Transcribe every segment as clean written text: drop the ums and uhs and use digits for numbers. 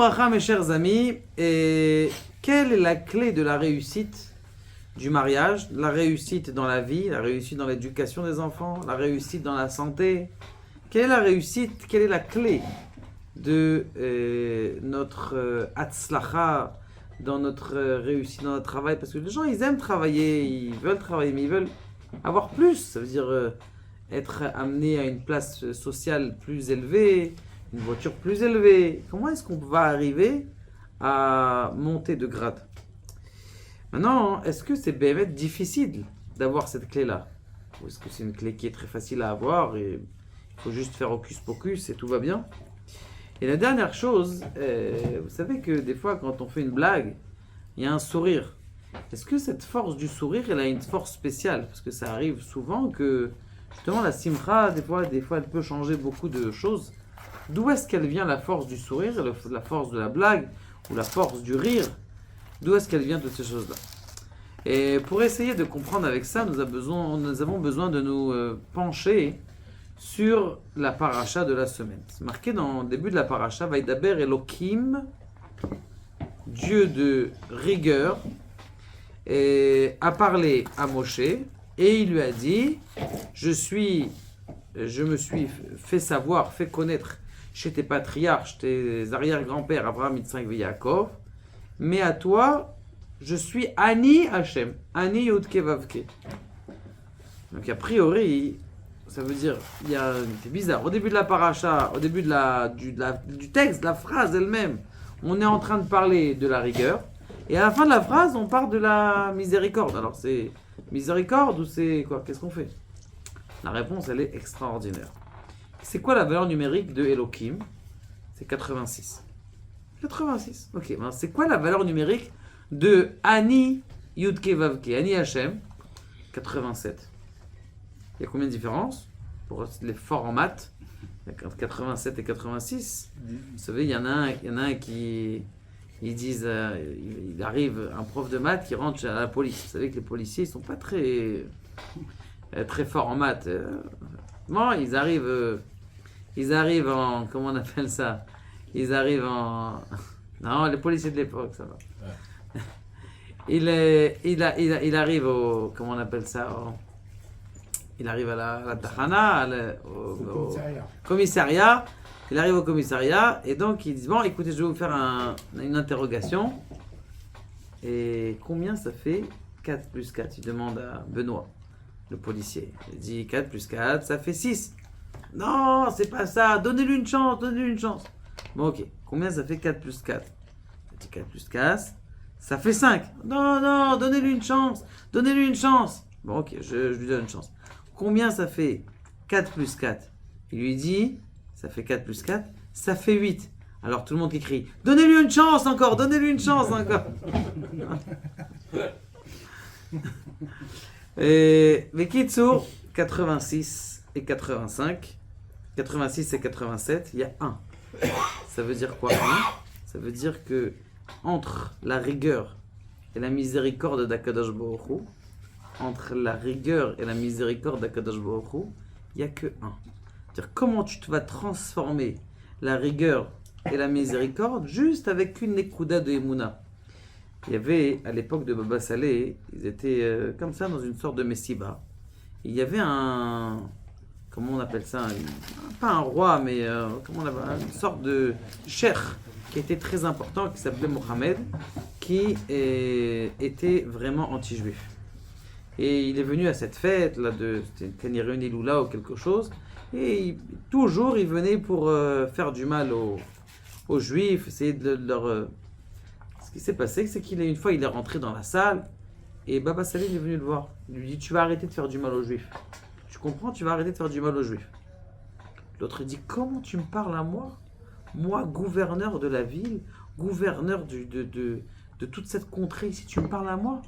bracha, mes chers amis, et quelle est la clé de la réussite du mariage, la réussite dans la vie, la réussite dans l'éducation des enfants, la réussite dans la santé? Quelle est la réussite, quelle est la clé de notre hatzlacha, dans notre réussite dans notre travail? Parce que les gens, ils aiment travailler, ils veulent travailler, mais ils veulent avoir plus. Ça veut dire être amené à une place sociale plus élevée, une voiture plus élevée. Comment est-ce qu'on va arriver à monter de grade? Maintenant, est-ce que c'est bien difficile d'avoir cette clé-là? Ou est-ce que c'est une clé qui est très facile à avoir et il faut juste faire hocus pocus et tout va bien? Et la dernière chose, vous savez que des fois, quand on fait une blague, il y a un sourire. Est-ce que cette force du sourire, elle a une force spéciale? Parce que ça arrive souvent que, justement, la simcha, des fois, elle peut changer beaucoup de choses. D'où est-ce qu'elle vient la force du sourire, la force de la blague, ou la force du rire? D'où est-ce qu'elle vient de ces choses-là? Et pour essayer de comprendre avec ça, nous avons besoin de nous pencher sur la paracha de la semaine. C'est marqué dans le début de la paracha, Vaidaber Elohim, Dieu de rigueur, et a parlé à Moshe, et il lui a dit, je me suis fait savoir, fait connaître chez tes patriarches, tes arrière-grands-pères, Abraham, Yitzhak et Yaakov, mais à toi, je suis Ani Hashem, Ani Yudke Vavke. Donc a priori, ça veut dire, c'est bizarre, au début de la paracha, au début du texte, la phrase elle-même, on est en train de parler de la rigueur, et à la fin de la phrase, on parle de la miséricorde. Alors c'est miséricorde ou c'est quoi? Qu'est-ce qu'on fait? La réponse, elle est extraordinaire. C'est quoi la valeur numérique de Elohim? C'est 86. 86, ok. Ben c'est quoi la valeur numérique de Ani Yudke Vavke, Ani Hashem? 87. Il y a combien de différences? Pour les forts en maths, il y a 87 et 86. Vous savez, il y en a un qui... Ils disent, il arrive un prof de maths qui rentre à la police. Vous savez que les policiers, ils sont pas très forts en maths. Bon, ils arrivent en, comment on appelle ça? Ils arrivent en, non, les policiers de l'époque, ça va. Il arrive au, comment on appelle ça? Il arrive à la Tahana, au commissariat. Il arrive au commissariat et donc ils disent, bon, écoutez, je vais vous faire une interrogation. Et combien ça fait 4 plus 4? Il demande à Benoît, le policier. Il dit 4 plus 4, ça fait 6. Non, c'est pas ça, donnez-lui une chance, donnez-lui une chance. Bon, ok, combien ça fait 4 plus 4? Il dit 4 plus 4, ça fait 5. Non, donnez-lui une chance, donnez-lui une chance. Bon, ok, je lui donne une chance. Combien ça fait 4 plus 4? Il lui dit, ça fait 4 plus 4, ça fait 8. Alors tout le monde qui crie, donnez-lui une chance encore, donnez-lui une chance encore. Et Vekitsu, 86 et 85, 86 et 87, il y a 1. Ça veut dire quoi 1? Ça veut dire que entre la rigueur et la miséricorde d'Akadosh Baruch Hu, entre la rigueur et la miséricorde d'Akadosh Baruch Hu, il n'y a que 1. C'est-à-dire comment tu te vas transformer la rigueur et la miséricorde juste avec une nekuda de Emouna. Il y avait, à l'époque de Baba Saleh, ils étaient comme ça dans une sorte de messiba. Il y avait comment on appelle ça? Pas un roi, mais comment on appelle, une sorte de cheikh qui était très important, qui s'appelait Mohamed, qui était vraiment anti-juif. Et il est venu à cette fête, là, c'était Kanirun Iloula ou quelque chose, et toujours il venait pour faire du mal aux juifs, essayer de leur... Ce qui s'est passé, c'est une fois il est rentré dans la salle, et Baba Saleh est venu le voir. Il lui dit, tu vas arrêter de faire du mal aux juifs. Tu comprends, tu vas arrêter de faire du mal aux juifs. L'autre dit, comment tu me parles à moi? Moi, gouverneur de la ville, gouverneur de toute cette contrée, si tu me parles à moi?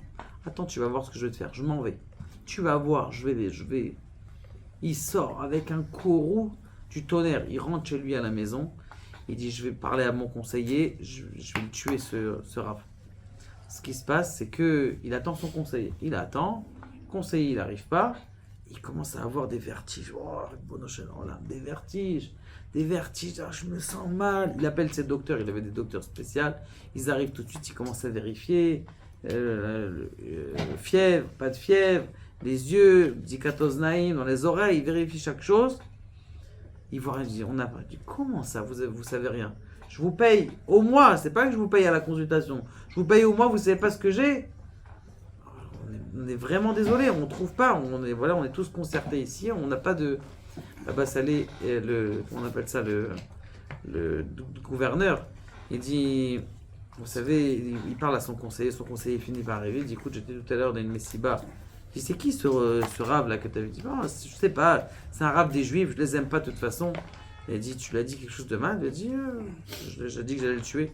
Attends, tu vas voir ce que je vais te faire, je m'en vais. Tu vas voir, je vais. Il sort avec un courroux du tonnerre, il rentre chez lui à la maison, il dit, je vais parler à mon conseiller, je vais le tuer ce Rav. Ce qui se passe, c'est qu'il attend son conseiller. Il attend, le conseiller il n'arrive pas, il commence à avoir des vertiges. Oh, des vertiges. des vertiges, ah, je me sens mal. Il appelle ses docteurs, il avait des docteurs spéciaux. Ils arrivent tout de suite, ils commencent à vérifier. Fièvre, pas de fièvre, les yeux, dikatos naïm, dans les oreilles, ils vérifient chaque chose. Ils voient, on a dit, comment ça, vous savez rien? Je vous paye au mois, c'est pas que je vous paye à la consultation. Je vous paye au mois, vous savez pas ce que j'ai? On est vraiment désolé, on trouve pas. On est tous concertés ici, on n'a pas de. Là-bas, Salé, on appelle ça le gouverneur. Il dit, vous savez, il parle à son conseiller finit par arriver, il dit, écoute, j'étais tout à l'heure dans une messiba. Je dis, c'est qui ce rave là que tu avais dit? Oh, je sais pas, c'est un rave des juifs, je les aime pas de toute façon. Il a dit, tu lui as dit quelque chose de mal? Il a dit, j'ai dit que j'allais le tuer.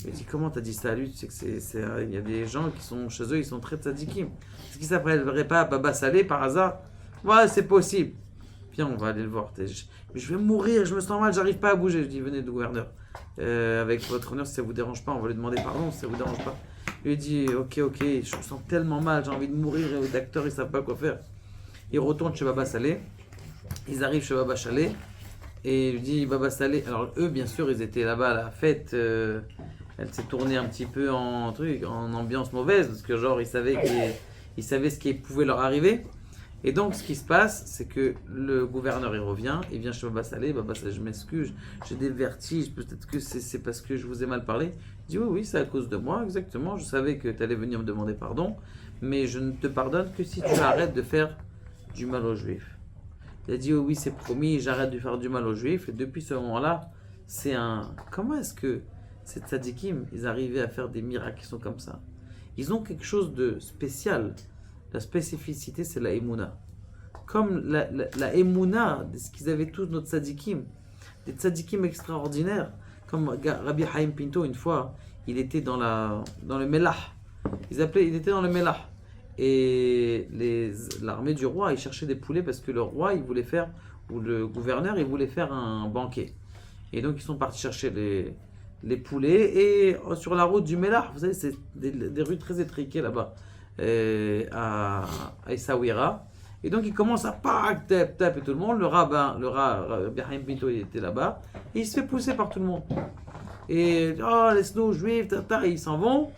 Il a dit, comment t'as dit ça à lui? Tu sais que il y a des gens qui sont chez eux, ils sont très tzadikim. Est-ce qu'il s'appellerait pas Baba Salé par hasard? Ouais, c'est possible. Viens, on va aller le voir. Je vais mourir, je me sens mal, j'arrive pas à bouger. Je dis, venez, le gouverneur. Avec votre honneur, si ça vous dérange pas, on va lui demander pardon si ça vous dérange pas. Il lui dit, ok, je me sens tellement mal, j'ai envie de mourir, et les docteurs, ils savent pas quoi faire. Ils retournent chez Baba Salé. Ils arrivent chez Baba Salé. Et il lui dit, Baba Salé. Alors, eux, bien sûr, ils étaient là-bas à la fête. Elle s'est tournée un petit peu en ambiance mauvaise, parce que genre, ils savaient ce qui pouvait leur arriver. Et donc, ce qui se passe, c'est que le gouverneur, il revient, il vient chez Baba Salé, je m'excuse, j'ai des vertiges, peut-être que c'est parce que je vous ai mal parlé. Il dit, oui, c'est à cause de moi, exactement, je savais que tu allais venir me demander pardon, mais je ne te pardonne que si tu arrêtes de faire du mal aux Juifs. Il a dit, oui, c'est promis, j'arrête de faire du mal aux Juifs, et depuis ce moment-là, comment est-ce que ces tzadikim, ils arrivaient à faire des miracles qui sont comme ça? Ils ont quelque chose de spécial. La spécificité, c'est la Emouna. Comme la Emouna, ce qu'ils avaient tous, nos tzadikim, des tzadikim extraordinaires, comme Rabbi Haim Pinto, une fois, il était dans le Melah. Il était dans le Melah. Et l'armée du roi, ils cherchaient des poulets parce que le roi, il voulait faire, ou le gouverneur, il voulait faire un banquet. Et donc, ils sont partis chercher les poulets. Et sur la route du Melah, vous savez, c'est des rues très étriquées là-bas. À Essaouira. Et donc il commence à taper tout le monde. Le rabbin Haim Pinto, il était là-bas. Et il se fait pousser par tout le monde. Et laisse-nous juifs, ils s'en vont.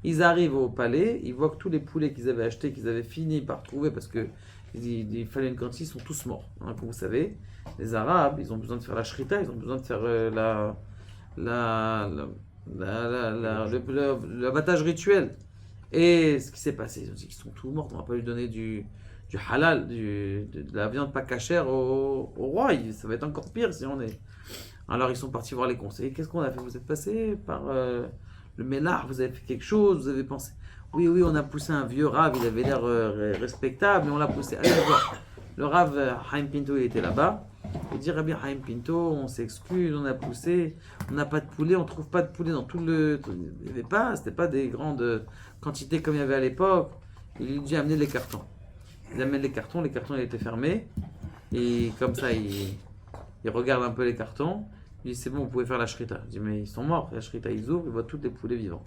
Ils arrivent au palais. Ils voient que tous les poulets qu'ils avaient achetés, qu'ils avaient fini par trouver, parce que il fallait une quantité, ils sont tous morts. Hein, comme vous savez, les Arabes, ils ont besoin de faire la shrita, ils ont besoin de faire l'abattage rituel. Et ce qui s'est passé, ils ont dit qu'ils sont tous morts, on ne va pas lui donner du halal, de la viande pas cachère au roi, ça va être encore pire si on est. Alors ils sont partis voir les conseillers, qu'est-ce qu'on a fait? Vous êtes passé par le Ménard, vous avez fait quelque chose, vous avez pensé, oui, on a poussé un vieux rave, il avait l'air respectable, mais on l'a poussé. Allez voir, le rave Haim Pinto, il était là-bas, il dit, Rabbi Haim Pinto, on s'excuse, on a poussé, on n'a pas de poulet, on ne trouve pas de poulet dans tout le... Il n'y avait pas, c'était pas des grandes quantités comme il y avait à l'époque. Il lui dit amener les cartons. Il amène les cartons ils étaient fermés. Et comme ça, il regarde un peu les cartons. Il dit c'est bon, vous pouvez faire la shrita. Il dit mais ils sont morts. La shrita, ils ouvrent, ils voient tous les poulets vivants.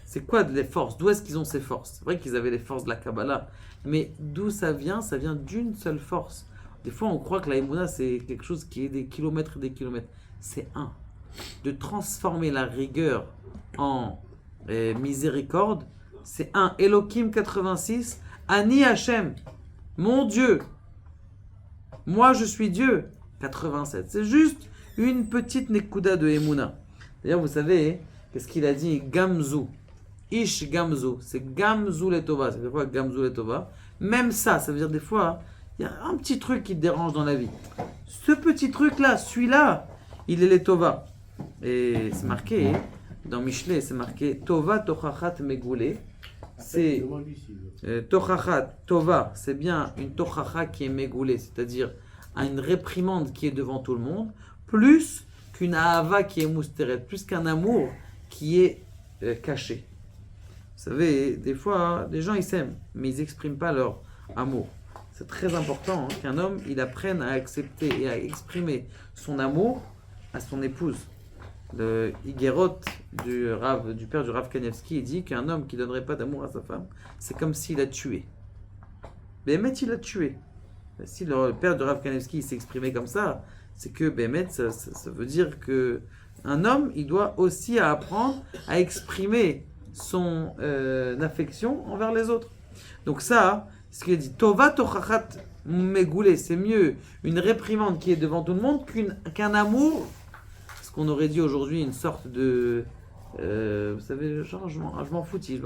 C'est quoi les forces? D'où est-ce qu'ils ont ces forces? C'est vrai qu'ils avaient les forces de la Kabbalah. Mais d'où ça vient? Ça vient d'une seule force. Des fois, on croit que la Emouna, c'est quelque chose qui est des kilomètres et des kilomètres. C'est de transformer la rigueur en miséricorde, c'est Elohim 86, Ani Hachem, mon Dieu, moi je suis Dieu, 87. C'est juste une petite nekuda de Emouna. D'ailleurs, vous savez, qu'est-ce qu'il a dit? Gamzu, Ish Gamzu, c'est Gamzu Letova, c'est des fois Gamzu Letova. Même ça veut dire des fois, il y a un petit truc qui te dérange dans la vie. Ce petit truc-là, celui-là, il est Letova. Et c'est marqué, dans Michelet, c'est marqué Tova Tochachat Megoulé. C'est Tochachat, Tova, c'est bien une Tochacha qui est Megoulé, c'est-à-dire une réprimande qui est devant tout le monde, plus qu'une Ahava qui est mousteret, plus qu'un amour qui est caché. Vous savez, des fois, les gens ils s'aiment, mais ils n'expriment pas leur amour. C'est très important qu'un homme il apprenne à accepter et à exprimer son amour à son épouse. Le Higuerot du père du Rav Kanievski dit qu'un homme qui ne donnerait pas d'amour à sa femme, c'est comme s'il a tué. Mais il a tué. Si le père du Rav Kanievski s'est exprimé comme ça, c'est que Bémet, ça veut dire que un homme, il doit aussi apprendre à exprimer son affection envers les autres. Donc ça, ce qu'il dit, Tova tochachat megoulé, c'est mieux une réprimande qui est devant tout le monde qu'un amour, ce qu'on aurait dit aujourd'hui, une sorte de, vous savez, genre je m'en foutis,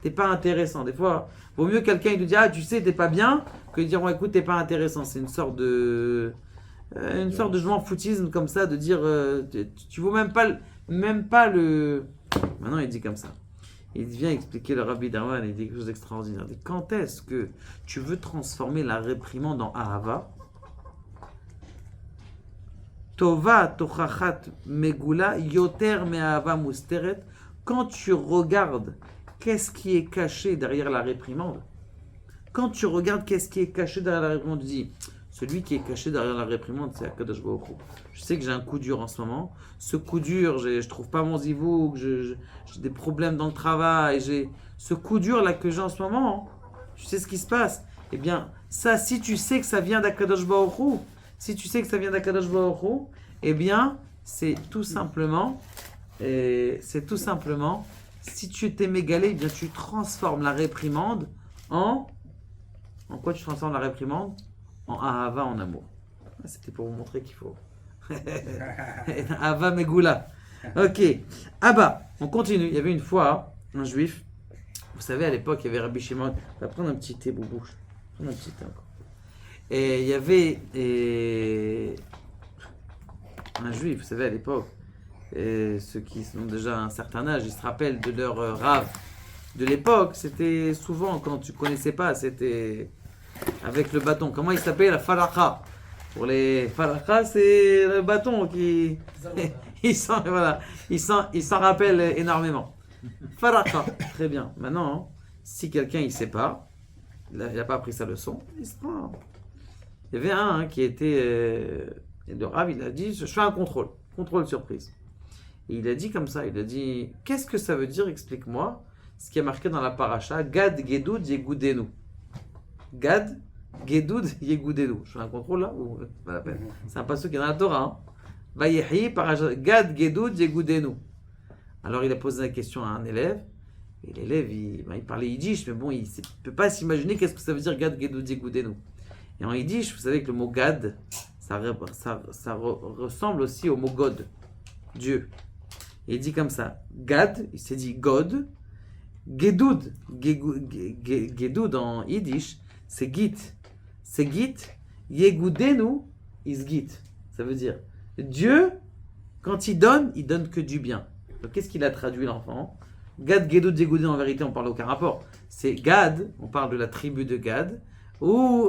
t'es pas intéressant. Des fois, vaut mieux quelqu'un il te dit ah tu sais t'es pas bien que de dire bon écoute t'es pas intéressant. C'est une sorte de je m'en foutisme comme ça de dire tu vaux même pas le. Maintenant il dit comme ça. Il vient expliquer le Rabbi Darman, il dit quelque chose d'extraordinaire. Il dit quand est-ce que tu veux transformer la réprimande en ahava? Tova tochachat megula yoter me'ahava musteret. Quand tu regardes qu'est-ce qui est caché derrière la réprimande, quand tu regardes qu'est-ce qui est caché derrière la réprimande, tu dis celui qui est caché derrière la réprimande, c'est Akadosh Baruch Hu. Je sais que j'ai un coup dur en ce moment. Ce coup dur, je trouve pas mon zivouk, j'ai des problèmes dans le travail, j'ai ce coup dur là que j'ai en ce moment. Tu sais ce qui se passe? Eh bien, ça, si tu sais que ça vient d'Akadosh Baruch Hu, eh bien, c'est tout simplement, si tu t'es mégalé, eh bien, tu transformes la réprimande en quoi tu transformes la réprimande? En ahava, en amour. C'était pour vous montrer qu'il faut. Ahava Megula. Ok. Abba, on continue. Il y avait une fois un juif. Vous savez, à l'époque, il y avait Rabbi Shimon. On va prendre un petit thé, boubouche. Prendre un petit thé encore. Et il y avait un juif, vous savez, à l'époque. Ceux qui ont déjà un certain âge, ils se rappellent de leur rave de l'époque. C'était souvent, quand tu connaissais pas, c'était avec le bâton. Comment il s'appelle? La falacha. Pour les falacha, c'est le bâton qui... il s'en rappelle énormément. Falacha. Très bien. Maintenant, si quelqu'un il sait pas, il n'a pas appris sa leçon, il se prend. Il y avait un qui était... le Rav, il a dit, je fais un contrôle surprise. Et il a dit comme ça, il a dit, qu'est-ce que ça veut dire, explique-moi, ce qui est marqué dans la paracha, Gad Gedud Yegoudenu. Gad Gedud Yegoudenu. Je fais un contrôle là ou pas la peine. C'est un passage qui est dans la Torah. Vayehi paracha Gad Gedud Yegoudenu. Alors il a posé la question à un élève. Et l'élève, il parlait yiddish, mais bon, il ne peut pas s'imaginer qu'est-ce que ça veut dire Gad Gedud Yegoudenu. Et en yiddish, vous savez que le mot Gad, ça ressemble aussi au mot God, Dieu. Et il dit comme ça, Gad, il s'est dit God, Gedud en yiddish, c'est Git. C'est Git, Yegoudenu is Git. Ça veut dire, Dieu, quand il donne que du bien. Donc qu'est-ce qu'il a traduit l'enfant? Gad, Gedud, Yegoudenu, en vérité, on parle aucun rapport. C'est Gad, on parle de la tribu de Gad,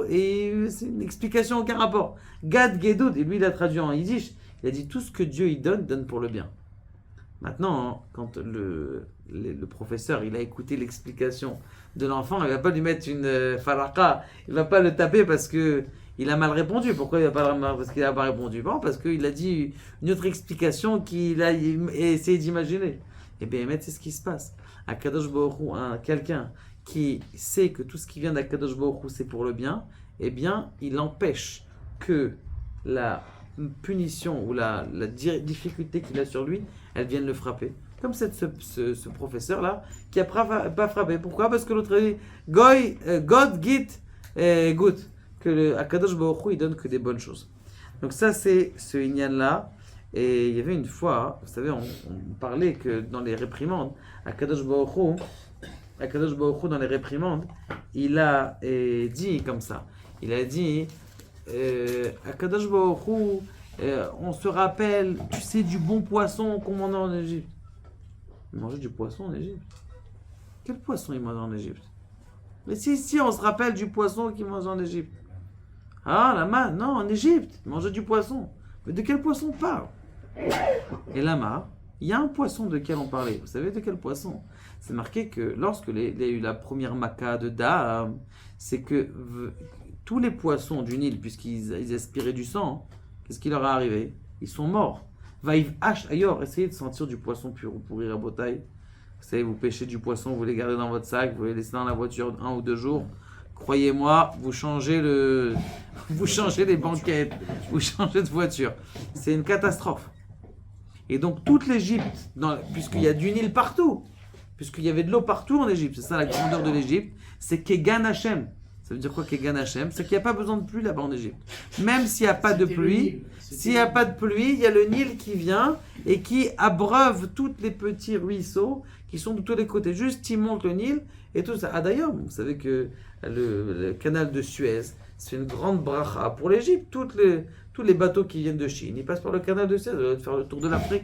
et c'est une explication aucun rapport. Gad, Gedud, et lui il a traduit en yiddish, il a dit tout ce que Dieu il donne pour le bien. Maintenant, quand le professeur il a écouté l'explication de l'enfant, il ne va pas lui mettre une faraka, il ne va pas le taper parce qu'il a mal répondu. Pourquoi il va pas parce qu'il n'a pas répondu? Bon, parce qu'il a dit une autre explication qu'il a essayé d'imaginer. Et bien, c'est ce qui se passe. À Kadosh Baruch Hu, quelqu'un qui sait que tout ce qui vient d'Akadosh Baruch Hu c'est pour le bien, eh bien, il empêche que la punition ou la difficulté qu'il a sur lui, elle vienne le frapper. Comme ce professeur-là qui n'a pas frappé. Pourquoi? Parce que l'autre dit God git good. Que le Akadosh Baruch Hu, il donne que des bonnes choses. Donc ça, c'est ce inyan-là. Et il y avait une fois, vous savez, on parlait que dans les réprimandes, Akadosh Baruch Hu, dans les réprimandes, il a dit comme ça. Il a dit, Akadosh Baruch Hu, on se rappelle, tu sais, du bon poisson qu'on mangeait en Égypte. Il mangeait du poisson en Égypte. Quel poisson il mangeait en Égypte? Mais si, on se rappelle du poisson qu'il mangeait en Égypte. Ah, là-bas, non, en Égypte, il mangeait du poisson. Mais de quel poisson on parle? Et là-bas, il y a un poisson de quel on parlait. Vous savez de quel poisson? C'est marqué que lorsque il y a eu la première Maca de Daham, c'est que tous les poissons du Nil, puisqu'ils aspiraient du sang, qu'est-ce qui leur est arrivé? Ils sont morts. Vaïv H ailleurs, essayez de sentir du poisson pourrir à Botaï. Vous savez, vous pêchez du poisson, vous les gardez dans votre sac, vous les laissez dans la voiture 1 ou 2 jours. croyez-moi, vous changez les banquettes, vous changez de voiture. C'est une catastrophe. Et donc toute l'Égypte, puisqu'il y a du Nil partout, puisqu'il y avait de l'eau partout en Égypte, c'est ça la grandeur de l'Égypte, c'est Kegan Hashem. Ça veut dire quoi Kegan Hashem? C'est qu'il n'y a pas besoin de pluie là-bas en Égypte. Même s'il n'y a pas de pluie, il y a le Nil qui vient et qui abreuve tous les petits ruisseaux qui sont de tous les côtés. Juste, il monte le Nil et tout ça. Ah d'ailleurs, vous savez que le canal de Suez, c'est une grande bracha pour l'Égypte. Tous les bateaux qui viennent de Chine, ils passent par le canal de Suez, ils doivent faire le tour de l'Afrique.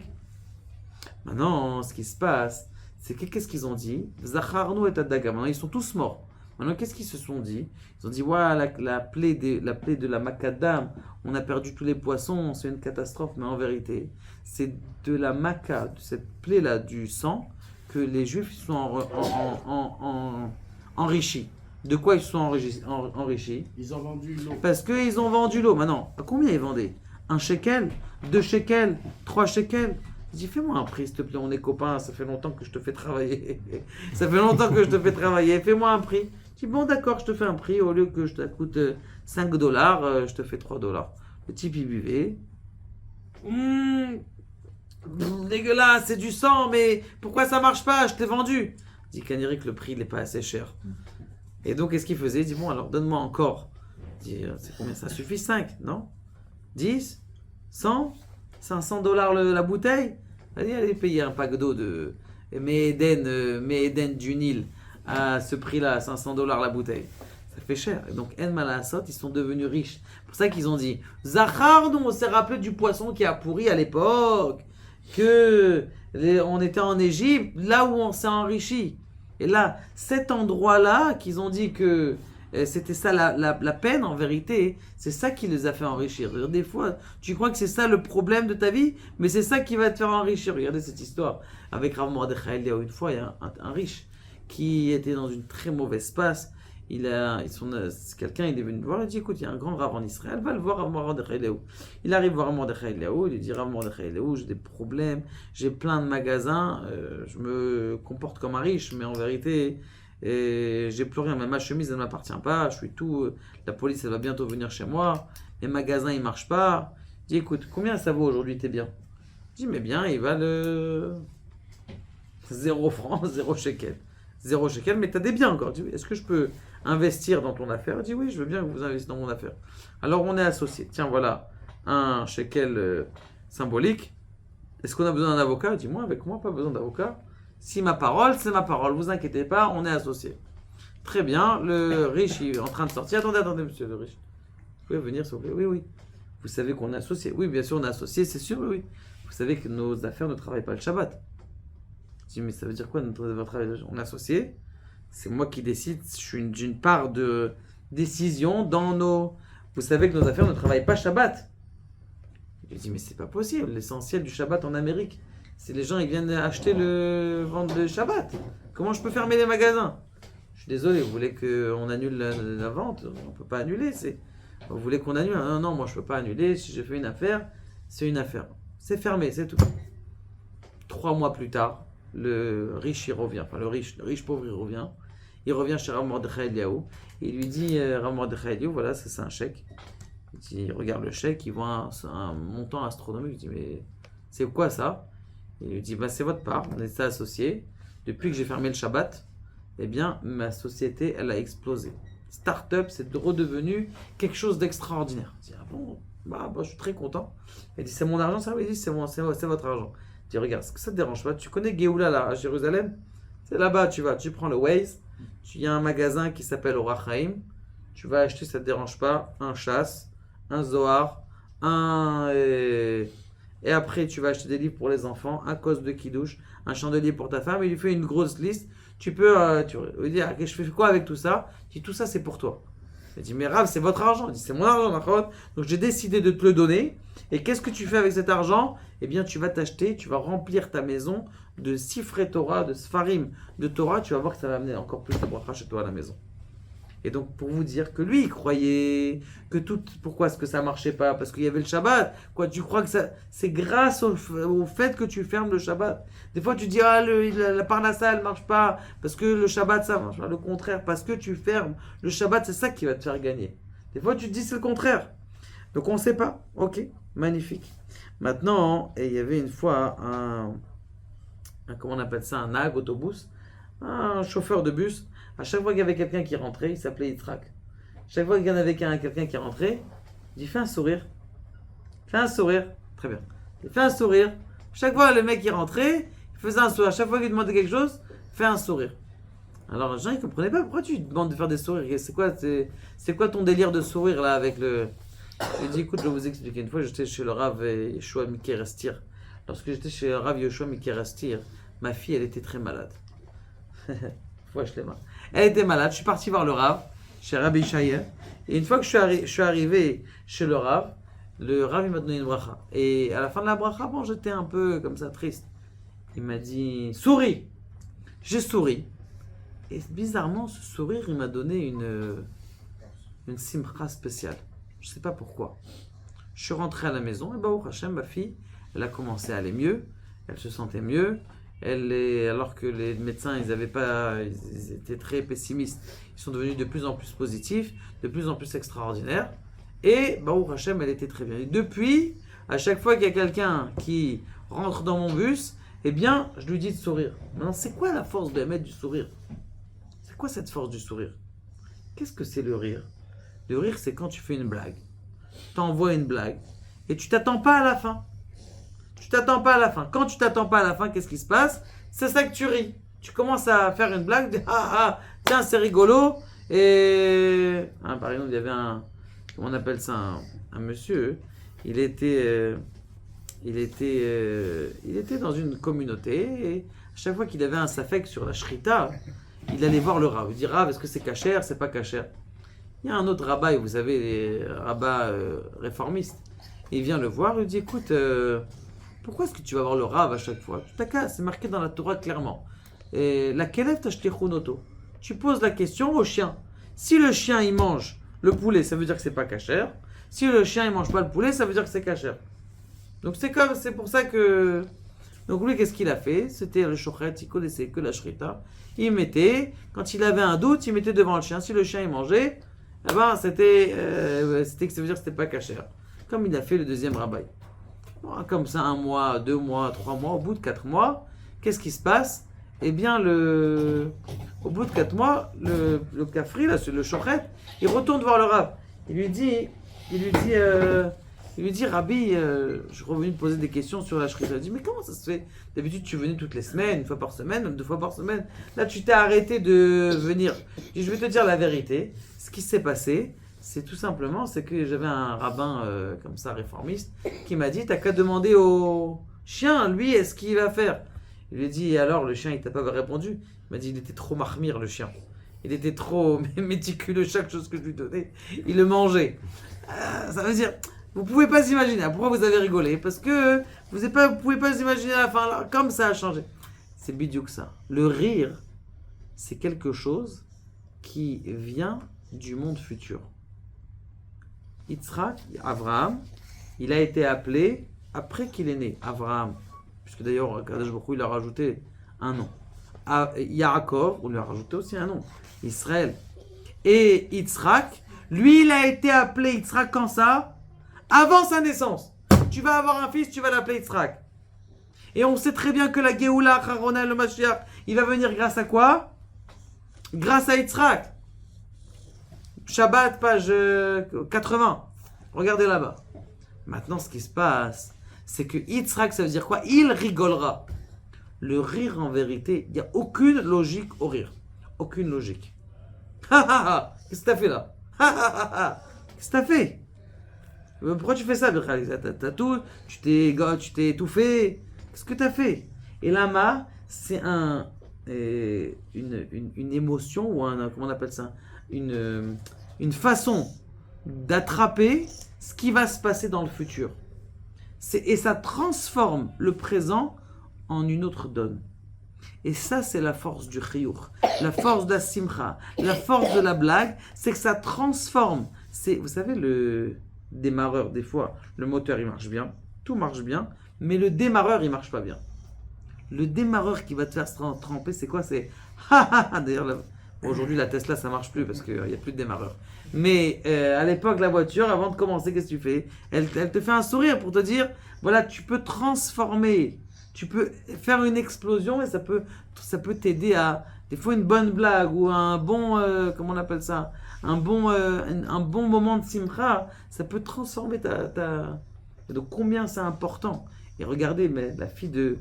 Maintenant, ce qui se passe, c'est qu'est-ce qu'ils ont dit? Zacharnu et Adaga. Maintenant, ils sont tous morts. Maintenant, qu'est-ce qu'ils se sont dit? Ils ont dit, ouais, la plaie de la macadam, on a perdu tous les poissons, c'est une catastrophe. Mais en vérité, c'est de la maca, de cette plaie-là, du sang, que les Juifs sont enrichis. De quoi ils sont enrichis? Ils ont vendu l'eau. Parce qu'ils ont vendu l'eau. Maintenant, à combien ils vendaient? 1 shekel, 2 shekels, 3 shekels. Je dis, fais-moi un prix, s'il te plaît, on est copains, ça fait longtemps que je te fais travailler. Fais-moi un prix. Je dis, bon, d'accord, je te fais un prix, au lieu que je te coûte $5, je te fais $3. Le type, il buvait. Dégueulasse, c'est du sang, mais pourquoi ça marche pas? Je t'ai vendu. Je dis, Caniric, le prix, il n'est pas assez cher. Et donc, qu'est-ce qu'il faisait? Il dit, bon, alors donne-moi encore. Je dis, c'est combien? Ça suffit 5, non? 10? 100? $500 la bouteille? Allez payer un pack d'eau de Méhéden du Nil à ce prix-là, $500 la bouteille. Ça fait cher. Et donc, En Malasot, ils sont devenus riches. C'est pour ça qu'ils ont dit, Zachar, nous, on s'est rappelé du poisson qui a pourri à l'époque, on était en Égypte, là où on s'est enrichi. Et là, cet endroit-là, qu'ils ont dit que c'était ça la peine, en vérité, c'est ça qui les a fait enrichir. Des fois, tu crois que c'est ça le problème de ta vie, mais c'est ça qui va te faire enrichir. Regardez cette histoire avec Rav Mordechai Eliyahu. Une fois, il y a un riche qui était dans une très mauvaise passe. Quelqu'un il est venu le voir, il dit, écoute, il y a un grand Rav en Israël, va le voir, Rav Mordechai Eliyahu. Il arrive voir Rav Mordechai Eliyahu, il lui dit, Rav Mordechai Eliyahu, j'ai des problèmes, j'ai plein de magasins, je me comporte comme un riche, mais en vérité... Et j'ai plus rien, même ma chemise elle ne m'appartient pas, je suis tout, la police elle va bientôt venir chez moi, les magasins ils marchent pas. Je dis écoute, combien ça vaut aujourd'hui tes biens? Je dis mais bien, ils valent 0 francs, 0 shekel. 0 shekel, mais tu as des biens encore. Je dis, est-ce que je peux investir dans ton affaire? Je dis oui, je veux bien que vous investissiez dans mon affaire. Alors on est associés. Tiens voilà, un shekel symbolique. Est-ce qu'on a besoin d'un avocat? Je dis moi, avec moi, pas besoin d'avocat. Si ma parole, c'est ma parole. Vous inquiétez pas, on est associés. Très bien. Le riche il est en train de sortir. Attendez, monsieur le riche. Vous pouvez venir, s'il vous plaît? Oui. Vous savez qu'on est associés? Oui, bien sûr, on est associés, c'est sûr, oui. Vous savez que nos affaires ne travaillent pas le Shabbat. Je dis, mais ça veut dire quoi notre travail? On est associés. C'est moi qui décide. J'ai une part de décision dans nos... Vous savez que nos affaires ne travaillent pas Shabbat. Je dis, mais c'est pas possible. L'essentiel du Shabbat en Amérique, c'est les gens ils viennent acheter vendre le Shabbat. Comment je peux fermer les magasins? Je suis désolé, vous voulez qu'on annule la vente? On ne peut pas annuler. Vous voulez qu'on annule? Non, moi je ne peux pas annuler. Si j'ai fait une affaire, c'est une affaire. C'est fermé, c'est tout. 3 mois plus tard, le riche il revient. Enfin, le riche pauvre il revient. Il revient chez Rav Mordechai Eliyahu. Il lui dit, Rav Mordechai Eliyahu, voilà, c'est un chèque. Il regarde le chèque, il voit un montant astronomique. Il dit, mais c'est quoi ça? Il lui dit, c'est votre part, on est associés. Depuis que j'ai fermé le Shabbat, eh bien, ma société, elle a explosé. Start-up, c'est redevenu quelque chose d'extraordinaire. Je dis, ah bon, je suis très content. Il dit, c'est mon argent, ça? Oui, il dit, c'est votre argent. Je dis, regarde, ça te dérange pas? Tu connais Géoula, là, à Jérusalem? C'est là-bas, tu vas, tu prends le Waze, il y a un magasin qui s'appelle Orach Chaim, tu vas acheter, ça te dérange pas, un chasse, un Zohar, et après, tu vas acheter des livres pour les enfants, un cos de kidouche, un chandelier pour ta femme. Il lui fait une grosse liste. Tu peux lui dire, je fais quoi avec tout ça? Il dit, tout ça, c'est pour toi. Il dit, mais Rav, c'est votre argent. Il dit, c'est mon argent, d'accord? Donc, j'ai décidé de te le donner. Et qu'est-ce que tu fais avec cet argent? Eh bien, tu vas t'acheter, tu vas remplir ta maison de Sifrei Torah, de Sfarim, de Torah. Tu vas voir que ça va amener encore plus de bracha chez toi à la maison. Et donc, pour vous dire que lui, il croyait que tout. Pourquoi est-ce que ça marchait pas? Parce qu'il y avait le Shabbat. Quoi, tu crois que ça. C'est grâce au fait que tu fermes le Shabbat. Des fois, tu dis, ah, la parnassa, elle marche pas. Parce que le Shabbat, ça marche pas. Le contraire, parce que tu fermes le Shabbat, c'est ça qui va te faire gagner. Des fois, tu te dis, c'est le contraire. Donc, on ne sait pas. Ok, magnifique. Maintenant, et il y avait une fois comment on appelle ça? Un nag autobus. Un chauffeur de bus. À chaque fois qu'il y avait quelqu'un qui rentrait, il s'appelait Yitzhak. Chaque fois qu'il y en avait quelqu'un qui rentrait, il dit fais un sourire. Fais un sourire. Très bien. Il fait un sourire. Chaque fois le mec qui rentrait, il faisait un sourire. Chaque fois qu'il demandait quelque chose, fais un sourire. Alors les gens ils comprenaient pas pourquoi tu demandes de faire des sourires. C'est quoi ton délire de sourire là avec le. Je lui ai dit écoute, je vais vous expliquer. Une fois j'étais chez le Rav Yeshua Mikerestir. Lorsque j'étais chez le Rav Yeshua Mikerestir, ma fille elle était très malade. Ouais, je l'ai mal. Elle était malade, je suis parti voir le Rav, chez Rabbi Shaya. Et une fois que je suis arrivé chez le Rav il m'a donné une bracha. Et à la fin de la bracha, bon, j'étais un peu comme ça, triste. Il m'a dit, souris. J'ai souri. Et bizarrement, ce sourire, il m'a donné une simcha spéciale. Je ne sais pas pourquoi. Je suis rentré à la maison, et Baruch Hashem, ma fille, elle a commencé à aller mieux. Elle se sentait mieux. Alors que les médecins, ils étaient très pessimistes, ils sont devenus de plus en plus positifs, de plus en plus extraordinaires. Et Baruch Hashem, elle était très bien. Et depuis, à chaque fois qu'il y a quelqu'un qui rentre dans mon bus, eh bien, je lui dis de sourire. Maintenant, c'est quoi la force de mettre du sourire? C'est quoi cette force du sourire? Qu'est-ce que c'est le rire? Le rire, c'est quand tu fais une blague. Tu envoies une blague et tu t'attends pas à la fin. Tu t'attends pas à la fin. Quand tu t'attends pas à la fin, qu'est-ce qui se passe? C'est ça que tu ris. Tu commences à faire une blague, tiens, c'est rigolo. Et par exemple, il y avait comment on appelle ça, un monsieur. Il était dans une communauté et à chaque fois qu'il avait un safek sur la shrita, il allait voir le Rav. Il dit Rav, est-ce que c'est cachère, c'est pas cachère? Il y a un autre rabbin, vous savez, les rabbins réformistes. Il vient le voir, il lui dit écoute. Pourquoi est-ce que tu vas voir le Rav à chaque fois? C'est marqué dans la Torah clairement. La kelef tashlichunoto. Tu poses la question au chien. Si le chien il mange le poulet, ça veut dire que c'est pas cachère. Si le chien il mange pas le poulet, ça veut dire que c'est cachère. Donc c'est pour ça que. Donc lui, qu'est-ce qu'il a fait? C'était le shochet, il connaissait que la shrita. Il mettait, quand il avait un doute, il mettait devant le chien. Si le chien il mangeait, eh ben c'était que ça veut dire que c'était pas cachère. Comme il a fait le deuxième rabbin. Comme ça, 1 mois, 2 mois, 3 mois, au bout de 4 mois, qu'est-ce qui se passe? Eh bien, au bout de 4 mois, le kafri, là, le shochet, il retourne voir le Rav. Il lui dit, Rabbi, je suis revenu te poser des questions sur la shrita. Il dit, mais comment ça se fait? D'habitude, tu venais toutes les semaines, 1 fois par semaine, même 2 fois par semaine. Là, tu t'es arrêté de venir. Je dis, je vais te dire la vérité. Ce qui s'est passé, c'est tout simplement, c'est que j'avais un rabbin comme ça, réformiste, qui m'a dit, t'as qu'à demander au chien, lui, est-ce qu'il va faire? Il lui a dit, et alors, le chien, il t'a pas répondu? Il m'a dit, il était trop marmire, le chien. Il était trop méticuleux, chaque chose que je lui donnais, il le mangeait. Ça veut dire, vous pouvez pas s'imaginer. Pourquoi vous avez rigolé? Parce que vous pouvez pas vous imaginer à la fin, là, comme ça a changé. C'est bidiouk ça. Le rire, c'est quelque chose qui vient du monde futur. Yitzhak, Abraham, il a été appelé après qu'il est né, Abraham, puisque d'ailleurs Kadosh Baruch Hu, il a rajouté un nom. Yaakov, on lui a rajouté aussi un nom, Israël. Et Yitzhak, lui, il a été appelé Yitzhak quand ça? Avant sa naissance. Tu vas avoir un fils, tu vas l'appeler Yitzhak. Et on sait très bien que la Géoula, Harona, le Mashiach, il va venir grâce à quoi? Grâce à Yitzhak. Shabbat, page 80. Regardez là-bas. Maintenant, ce qui se passe, c'est que Yitzhak, ça veut dire quoi? Il rigolera. Le rire, en vérité, il n'y a aucune logique au rire. Aucune logique. Qu'est-ce que t'as fait là? Qu'est-ce que t'as fait? Pourquoi tu fais ça, t'as tout, tu t'es étouffé. Qu'est-ce que t'as fait? Et l'ama, c'est une émotion ou comment on appelle ça? Une façon d'attraper ce qui va se passer dans le futur. Et ça transforme le présent en une autre donne. Et ça, c'est la force du chiyuch, la force de la simcha, la force de la blague, c'est que ça transforme. Vous savez, le démarreur, des fois, le moteur, il marche bien, tout marche bien, mais le démarreur, il marche pas bien. Le démarreur qui va te faire tremper, c'est quoi? C'est d'ailleurs, aujourd'hui, la Tesla, ça marche plus parce qu'il n'y a plus de démarreur. Mais à l'époque, la voiture, avant de commencer, qu'est-ce que tu fais? Elle te fait un sourire pour te dire, voilà, tu peux transformer. Tu peux faire une explosion et ça peut t'aider à, des fois, une bonne blague ou un bon, comment on appelle ça, un bon moment de simcha, ça peut transformer Donc combien c'est important. Et regardez, mais la fille de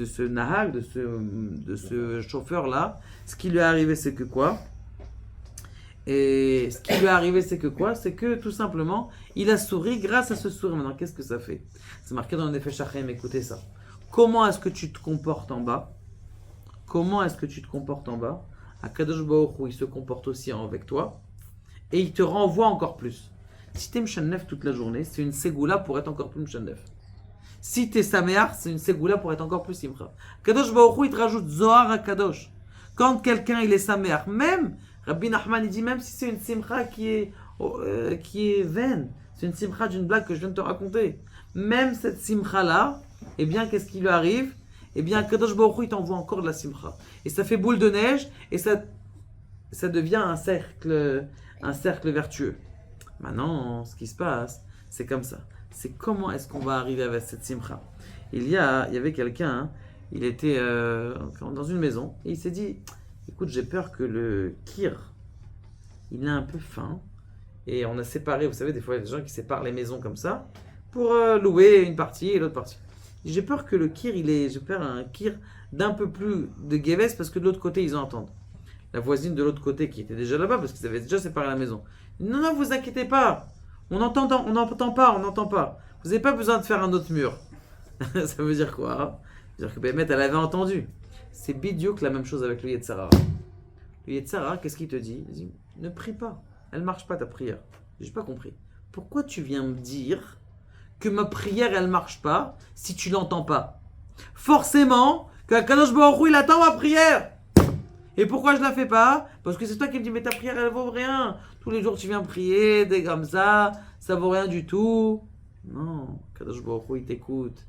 ce nahag, de ce chauffeur-là, ce qui lui est arrivé, c'est que quoi? Et ce qui lui est arrivé, c'est que quoi? C'est que tout simplement, il a souri grâce à ce sourire. Maintenant, qu'est-ce que ça fait? C'est marqué dans le Nefesh Shachem, écoutez ça. Comment est-ce que tu te comportes en bas? Comment est-ce que tu te comportes en bas? Akadosh Baruch Hu, il se comporte aussi avec toi et il te renvoie encore plus. Si tu es Mshanef toute la journée, c'est une ségoula pour être encore plus Mshanef. Si tu es Sameach, c'est une ségoula pour être encore plus Simcha. Kadosh Baruch Hu, il te rajoute Zohar à Kadosh. Quand quelqu'un il est Sameach, même Rabbi Nachman il dit même si c'est une Simcha qui est vaine, c'est une Simcha d'une blague que je viens de te raconter. Même cette Simcha là, eh bien, qu'est-ce qui lui arrive? Eh bien, Kadosh Baruch Hu, il t'envoie encore de la simcha. Et ça fait boule de neige, et ça devient un cercle vertueux. Maintenant, ce qui se passe, c'est comme ça. C'est comment est-ce qu'on va arriver avec cette simcha? Il y avait quelqu'un, hein, il était dans une maison, et il s'est dit, écoute, j'ai peur que le kir, il a un peu faim, et on a séparé, vous savez, des fois, il y a des gens qui séparent les maisons comme ça, pour louer une partie et l'autre partie. J'ai peur que le kir, je vais faire un kir d'un peu plus de Géves parce que de l'autre côté, ils entendent. La voisine de l'autre côté qui était déjà là-bas parce qu'ils avaient déjà séparé la maison. Non, vous inquiétez pas. On n'entend pas. Vous n'avez pas besoin de faire un autre mur. Ça veut dire quoi? Ça veut dire que Bémet, elle avait entendu. C'est bidiouk la même chose avec le Yetzer Hara. Le Yetzer Hara, qu'est-ce qu'il te dit? Il dit, ne prie pas. Elle ne marche pas ta prière. J'ai pas compris. Pourquoi tu viens me dire que ma prière, elle marche pas si tu l'entends pas? Forcément, que Kadosh Baruch Hu, il attend ma prière. Et pourquoi je la fais pas? Parce que c'est toi qui me dis, mais ta prière, elle vaut rien. Tous les jours, tu viens prier, des comme ça vaut rien du tout. Non, Kadosh Baruch Hu, il t'écoute.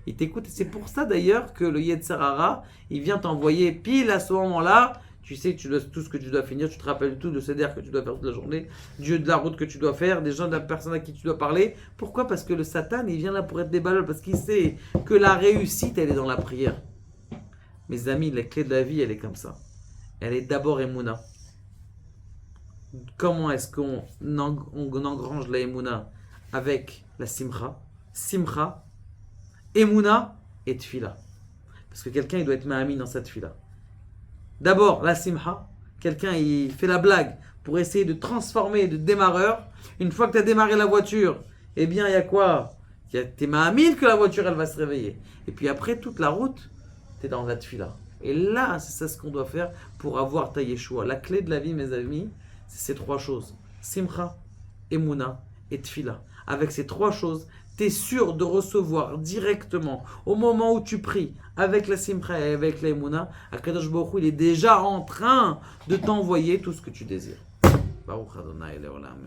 Il t'écoute, et c'est pour ça d'ailleurs que le Yetzer Hara, il vient t'envoyer pile à ce moment-là. Tu sais tout ce que tu dois finir, tu te rappelles de tout le seder que tu dois faire toute la journée, Dieu de la route que tu dois faire, des gens, de la personne à qui tu dois parler. Pourquoi? Parce que le Satan, il vient là pour être des balles, parce qu'il sait que la réussite, elle est dans la prière. Mes amis, la clé de la vie, elle est comme ça. Elle est d'abord Emouna. Comment est-ce qu'on engrange la Emouna? Avec la Simcha, Emouna et Tfila. Parce que quelqu'un, il doit être Mahami dans cette Tfila. D'abord, la simha, quelqu'un il fait la blague pour essayer de transformer de démarreur. Une fois que tu as démarré la voiture, eh bien, il y a quoi? T'es ma'amine que la voiture, elle va se réveiller. Et puis après, toute la route, tu es dans la tfila. Et là, c'est ça ce qu'on doit faire pour avoir ta Yeshua. La clé de la vie, mes amis, c'est ces trois choses. Simcha, Emouna et tfila. Avec ces trois choses, tu es sûr de recevoir directement, au moment où tu pries, avec la simcha et avec la Emouna, Akadosh Baruch Hu, il est déjà en train de t'envoyer tout ce que tu désires. Baruch Adonai Leolam.